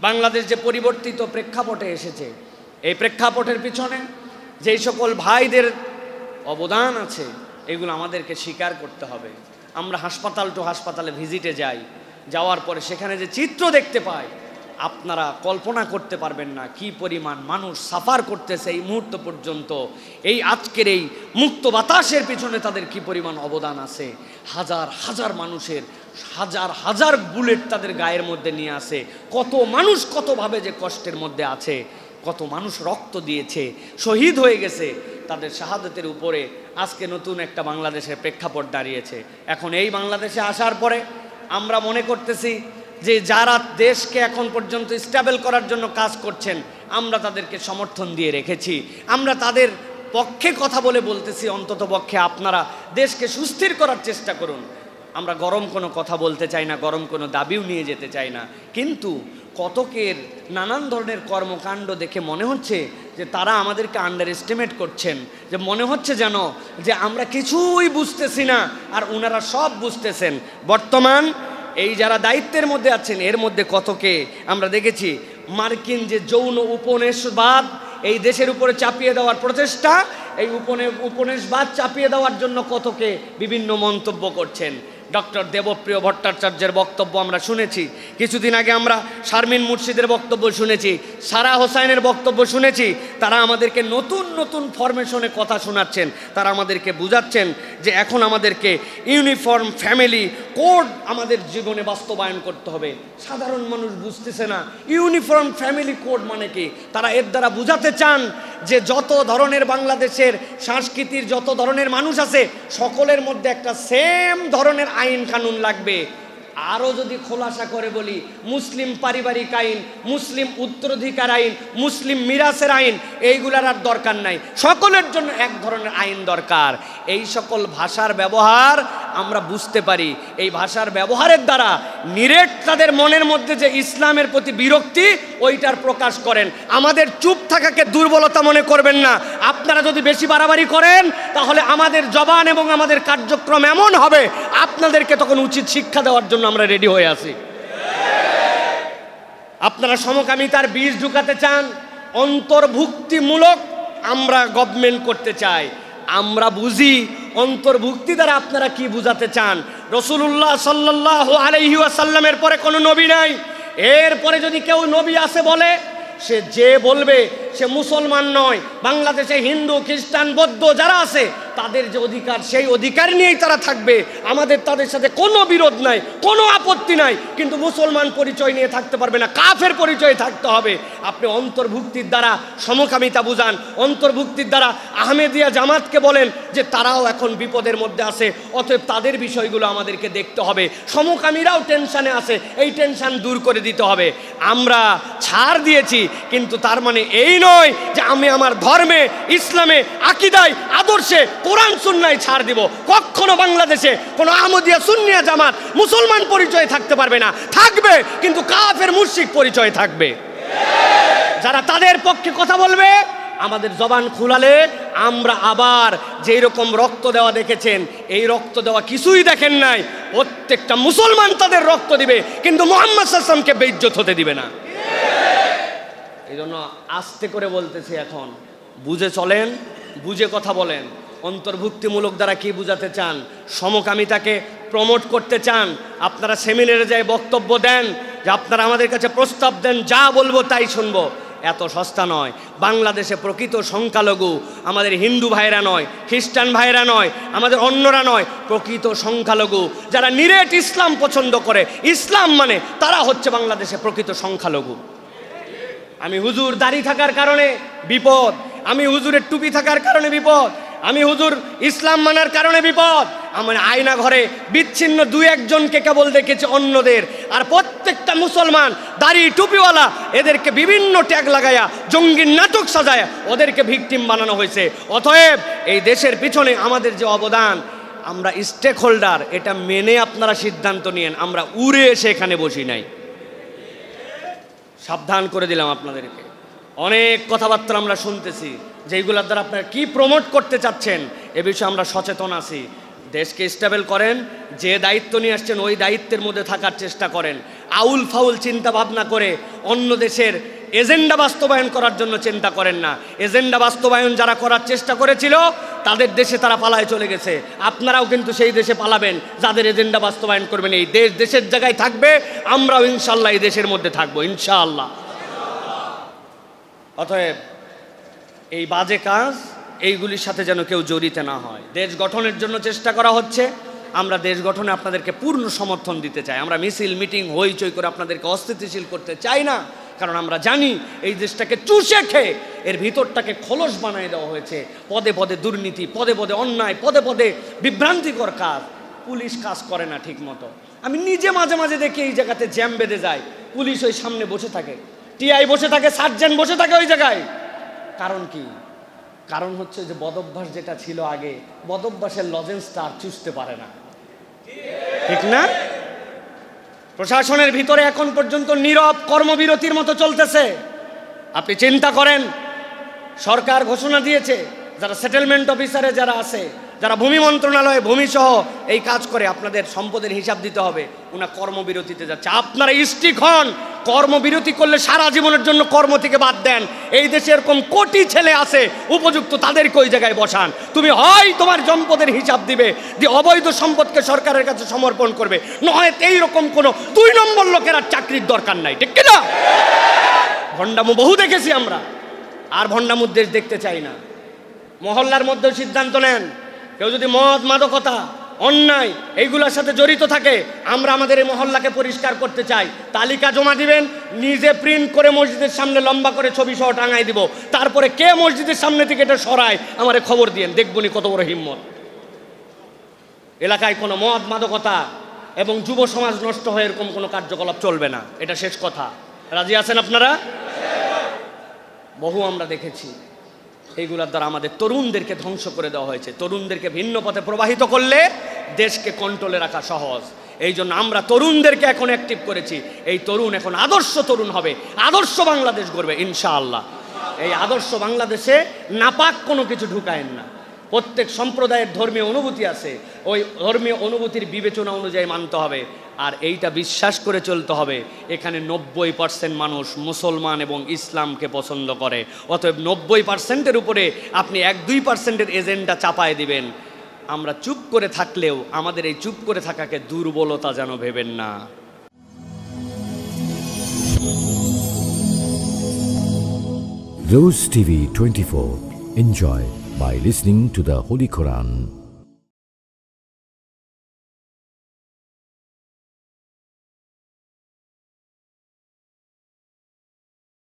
বাংলাদেশ যে পরিবর্তিত প্রেক্ষাপটে এসেছে, এই প্রেক্ষাপটের পিছনে যেই সকল ভাইদের অবদান আছে এগুলো আমাদেরকে স্বীকার করতে হবে। আমরা হাসপাতাল টু হাসপাতালে ভিজিটে যাই, যাওয়ার পরে সেখানে যে চিত্র দেখতে পাই আপনারা কল্পনা করতে পারবেন না কি পরিমাণ মানুষ সাফার করতেছে এই মুহূর্ত পর্যন্ত। এই আজকের এই মুক্ত বাতাসের পিছনে তাদের কি পরিমাণ অবদান আছে। হাজার হাজার মানুষের হাজার হাজার বুলেট তাদের গায়ের মধ্যে নিয়ে আসে। কত মানুষ কতভাবে যে কষ্টের মধ্যে আছে, কত মানুষ রক্ত দিয়েছে, শহীদ হয়ে গেছে। তাদের শাহাদাতের উপরে আজকে নতুন একটা বাংলাদেশের প্রেক্ষাপট দাঁড়িয়েছে। এখন এই বাংলাদেশে আসার পরে আমরা মনে করতেছি যে যারা দেশকে এখন পর্যন্ত স্টেবল করার জন্য কাজ করছেন আমরা তাদেরকে সমর্থন দিয়ে রেখেছি, আমরা তাদের পক্ষে কথা বলে বলতেছি অন্তত পক্ষে আপনারা দেশকে সুস্থির করার চেষ্টা করুন। আমরা গরম কোনো কথা বলতে চাই না, গরম কোনো দাবিও নিয়ে যেতে চাই না, কিন্তু কতকের নানান ধরনের কর্মকাণ্ড দেখে মনে হচ্ছে যে তারা আমাদেরকে আন্ডার এস্টিমেট করছেন, যে মনে হচ্ছে যেন যে আমরা কিছুই বুঝতেছি না আর ওনারা সব বুঝতেছেন। বর্তমান এই যারা দায়িত্বের মধ্যে আছেন এর মধ্যে কতকে আমরা দেখেছি মার্কিন যে যৌন উপনিবেশবাদ এই দেশের উপরে চাপিয়ে দেওয়ার প্রচেষ্টা, এই উপনিবেশবাদ চাপিয়ে দেওয়ার জন্য কতকে বিভিন্ন মন্তব্য করছেন। ডক্টর দেবপ্রিয় ভট্টাচার্যের বক্তব্য আমরা শুনেছি, কিছুদিন আগে আমরা শারমিন মুর্শিদের বক্তব্য শুনেছি, সারা হোসাইনের বক্তব্য শুনেছি। তারা আমাদেরকে নতুন নতুন ফরমেশনে কথা শোনাচ্ছেন, তারা আমাদেরকে বুঝাচ্ছেন যে এখন আমাদেরকে ইউনিফর্ম ফ্যামিলি কোড আমাদের জীবনে বাস্তবায়ন করতে হবে। সাধারণ মানুষ বুঝতেছে না ইউনিফর্ম ফ্যামিলি কোড মানে কি। তারা এর দ্বারা বুঝাতে চান যে যত ধরনের বাংলাদেশের সংস্কৃতির যত ধরনের মানুষ আছে সকলের মধ্যে একটা সেম ধরনের আইন কানুন লাগবে। আরও যদি খোলাসা করে বলি, মুসলিম পারিবারিক আইন, মুসলিম উত্তরাধিকার আইন, মুসলিম মিরাসের আইন, এইগুলার আর দরকার নাই, সকলের জন্য এক ধরনের আইন দরকার। এই সকল ভাষার ব্যবহার আমরা বুঝতে পারি, এই ভাষার ব্যবহারের দ্বারা নিরেট তাদের মনের মধ্যে যে ইসলামের প্রতি বিরক্তি ওইটার প্রকাশ করেন। আমাদের চুপ থাকাকে দুর্বলতা মনে করবেন না। আপনারা যদি বেশি বাড়াবাড়ি করেন তাহলে আমাদের জবান এবং আমাদের কার্যক্রম এমন হবে আপনাদেরকে তখন উচিত শিক্ষা দেওয়ার জন্য আমরা রেডি হয়ে আছি। আপনারা সমকামিতার বীজ ঢুকাতে চান, অন্তর্ভুক্তিমূলক আমরা গভর্নমেন্ট করতে চাই। আমরা বুঝি অন্তর্ভুক্তি দ্বারা আপনারা কি বুঝাতে চান। রাসূলুল্লাহ সাল্লাল্লাহু আলাইহি ওয়াসাল্লামের পরে কোনো নবী নাই। এরপরে যদি কেউ নবী আছে বলে, সে যে বলবে সে মুসলমান নয়। বাংলাদেশে হিন্দু খ্রিস্টান বৌদ্ধ যারা আছে তাদের যে অধিকার সেই অধিকার নিয়েই তারা থাকবে। আমাদের তাদের সাথে কোনো বিরোধ নাই, কোনো আপত্তি নাই, কিন্তু মুসলমান পরিচয় নিয়ে থাকতে পারবে না, কাফের পরিচয় থাকতে হবে। আপনি অন্তর্ভুক্তির দ্বারা সমকামিতা বুঝান, অন্তর্ভুক্তির দ্বারা আহমেদিয়া জামাতকে বলেন যে তারাও এখন বিপদের মধ্যে আছে, অতএব তাদের বিষয়গুলো আমাদেরকে দেখতে হবে। সমকামীরাও টেনশনে আছে, এই টেনশন দূর করে দিতে হবে। আমরা ছাড় দিয়েছি, কিন্তু তার মানে এই নয় যে আমি আমার ধর্মে, ইসলামে, আকীদায়, আদর্শে, কোরআন সুন্নায় ছাড় দিব। কখনো বাংলাদেশে কোনো আহমদিয়া সুন্নিয়া জামাত মুসলমান পরিচয় থাকতে পারবে না। থাকবে কিন্তু কাফের মুশরিক পরিচয় থাকবে। যারা তাদের পক্ষে কথা বলবে আমাদের জবান খুলালে আমরা আবার যেই রকম রক্ত দেওয়া দেখেছেন এই রক্ত দেওয়া কিছুই দেখেন নাই। প্রত্যেকটা মুসলমান তাদের রক্ত দিবে, কিন্তু মুহাম্মদ সাল্লাল্লাহু আলাইহি ওয়াসাল্লামকে বেইজ্জত হতে দিবে না। এই জন্য আস্তে করে বলতেছি, এখন বুঝে চলেন, বুঝে কথা বলেন। অন্তর্ভুক্তিমূলক দ্বারা কি বুঝাতে চান? সমকামিতাকে প্রমোট করতে চান? আপনারা সেমিনারে যায় বক্তব্য দেন যে আপনারা আমাদের কাছে প্রস্তাব দেন, যা বলবো তাই শুনবো। এত সস্তা নয়। বাংলাদেশে প্রকৃত সংখ্যালঘু আমাদের হিন্দু ভাইরা নয়, খ্রিস্টান ভাইরা নয়, আমাদের অন্যরা নয়, প্রকৃত সংখ্যালঘু যারা নিরেট ইসলাম পছন্দ করে, ইসলাম মানে তারা হচ্ছে বাংলাদেশে প্রকৃত সংখ্যালঘু। আমি হুজুর দাড়ি থাকার কারণে বিপদ, আমি হুজুরের টুপি থাকার কারণে বিপদ, আমি হুজুর ইসলাম মানার কারণে বিপদ। আমার আয়না ঘরে বিচ্ছিন্ন দুই একজনকে কেবল দেখেছি অন্যদের, আর প্রত্যেকটা মুসলমান দাড়ি টুপিওয়ালা এদেরকে বিভিন্ন ট্যাগ লাগায়া জঙ্গির নাটক সাজায়া ওদেরকে ভিকটিম বানানো হয়েছে। অতএব এই দেশের পিছনে আমাদের যে অবদান, আমরা স্টেক হোল্ডার, এটা মেনে আপনারা সিদ্ধান্ত নিয়েন। আমরা উড়ে এসে এখানে বসি নাই। সাবধান করে দিলাম আপনাদেরকে। অনেক কথাবার্তা আমরা শুনতেছি যেগুলোর দ্বারা আপনারা কি প্রমোট করতে চাচ্ছেন এ বিষয়ে আমরা সচেতন আছি। দেশকে স্টেবল করেন, যে দায়িত্ব নিয়ে আসছেন ওই দায়িত্বের মধ্যে থাকার চেষ্টা করেন। আউল ফাউল চিন্তা ভাবনা করে অন্য দেশের এজেন্ডা বাস্তবায়ন করার জন্য চিন্তা করেন না। এজেন্ডা বাস্তবায়ন যারা করার চেষ্টা করেছিল তাদের দেশে তারা পালায় চলে গেছে। আপনারাও কিন্তু সেই দেশে পালাবেন যাদের এজেন্ডা বাস্তবায়ন করবেন। এই দেশ দেশের জায়গায় থাকবে, আমরাও ইনশাআল্লাহ এই দেশের মধ্যে থাকবো ইনশাআল্লাহ। অতএব এই বাজে কাজ এইগুলির সাথে যেন কেউ জড়িত না হয়। দেশ গঠনের জন্য চেষ্টা করা হচ্ছে, আমরা দেশ গঠনে আপনাদেরকে পূর্ণ সমর্থন দিতে চাই। আমরা মিছিল মিটিং হইচই করে আপনাদেরকে অস্থিতিশীল করতে চাই না, কারণ আমরা জানি এই দেশটাকে চুষে খেয়ে এর ভিতরটাকে খোলস বানিয়ে দেওয়া হয়েছে। পদে পদে দুর্নীতি, পদে পদে অন্যায়, পদে পদে বিভ্রান্তিকর কাজ। পুলিশ কাজ করে না ঠিক মতো। আমি নিজে মাঝে মাঝে দেখি এই জায়গাতে জ্যাম বেঁধে যায়, পুলিশ ওই সামনে বসে থাকে, টিআই বসে থাকে, সার্জেন্ট বসে থাকে ওই জায়গায়। কারণ কি? কারণ হচ্ছে যে বদভ্যাস যেটা ছিল আগে, বদভ্যাসের লজেন্সটা আর চুষতে পারে না, ঠিক না? প্রশাসনের ভিতরে এখন পর্যন্ত নীরব কর্মবিরতির মতো চলতেছে। আপনি চিন্তা করেন, সরকার ঘোষণা দিয়েছে যারা সেটেলমেন্ট অফিসারে যারা আছে, যারা ভূমি মন্ত্রণালয়ে ভূমিসহ এই কাজ করে, আপনাদের সম্পদের হিসাব দিতে হবে, ওনার কর্মবিরতিতে যাচ্ছে। আপনারা স্ট্রিক হন, কর্মবিরতি করলে সারা জীবনের জন্য কর্ম থেকে বাদ দেন। এই দেশে এরকম কোটি ছেলে আছে উপযুক্ত, তাদেরকে ওই জায়গায় বসান। তুমি হয় তোমার সম্পদের হিসাব দিবে, দিয়ে অবৈধ সম্পদকে সরকারের কাছে সমর্পণ করবে, নয় এইরকম কোনো 2 নম্বর লোকের আর চাকরির দরকার নাই, ঠিক কিনা? ভণ্ডামু বহু দেখেছি আমরা, আর ভণ্ডামুর দেশ দেখতে চাই না। মহল্লার মধ্যেও সিদ্ধান্ত নেন, কেউ যদি মদ মাদকতা অন্যায় এইগুলোর সাথে জড়িত থাকে, আমরা আমাদের এই মহল্লাকে পরিষ্কার করতে চাই, তালিকা জমা দিবেন, নিজে প্রিন্ট করে মসজিদের সামনে লম্বা করে ছবি সহ টাঙাই দিব। তারপরে কে মসজিদের সামনে থেকে এটা সরায় আমারে খবর দিয়েন, দেখবনি কত বড় হিম্মত। এলাকায় কোনো মদ মাদকতা এবং যুব সমাজ নষ্ট হয়ে এরকম কোনো কার্যকলাপ চলবে না, এটা শেষ কথা। রাজি আছেন আপনারা? বহু আমরা দেখেছি এইগুলোর দ্বারা আমাদের তরুণদেরকে ধ্বংস করে দেওয়া হয়েছে। তরুণদেরকে ভিন্ন পথে প্রবাহিত করলে দেশকে কন্ট্রোলে রাখা সহজ। এই জন্য আমরা তরুণদেরকে এখন অ্যাক্টিভ করেছি। এই তরুণ এখন আদর্শ তরুণ হবে, আদর্শ বাংলাদেশ গড়বে ইনশাআল্লাহ। এই আদর্শ বাংলাদেশে নাপাক কোনো কিছু ঢুকায়েন না। প্রত্যেক সম্প্রদায়ের ধর্মীয় অনুভূতি আছে, ওই ধর্মীয় অনুভূতির বিবেচনা অনুযায়ী মানতে হবে। আর এইটা বিশ্বাস করে চলতে হবে, এখানে 90% মানুষ মুসলমান এবং ইসলামকে পছন্দ করে। অতএব 90%-এর উপরে আপনি 1-2%-এর এজেন্ডা চাপায় দিবেন। আমরা চুপ করে থাকলেও আমাদের এই চুপ করে থাকাকে দুর্বলতা যেন ভেবেন না। Rose TV 24. Enjoy by listening to the Holy Quran.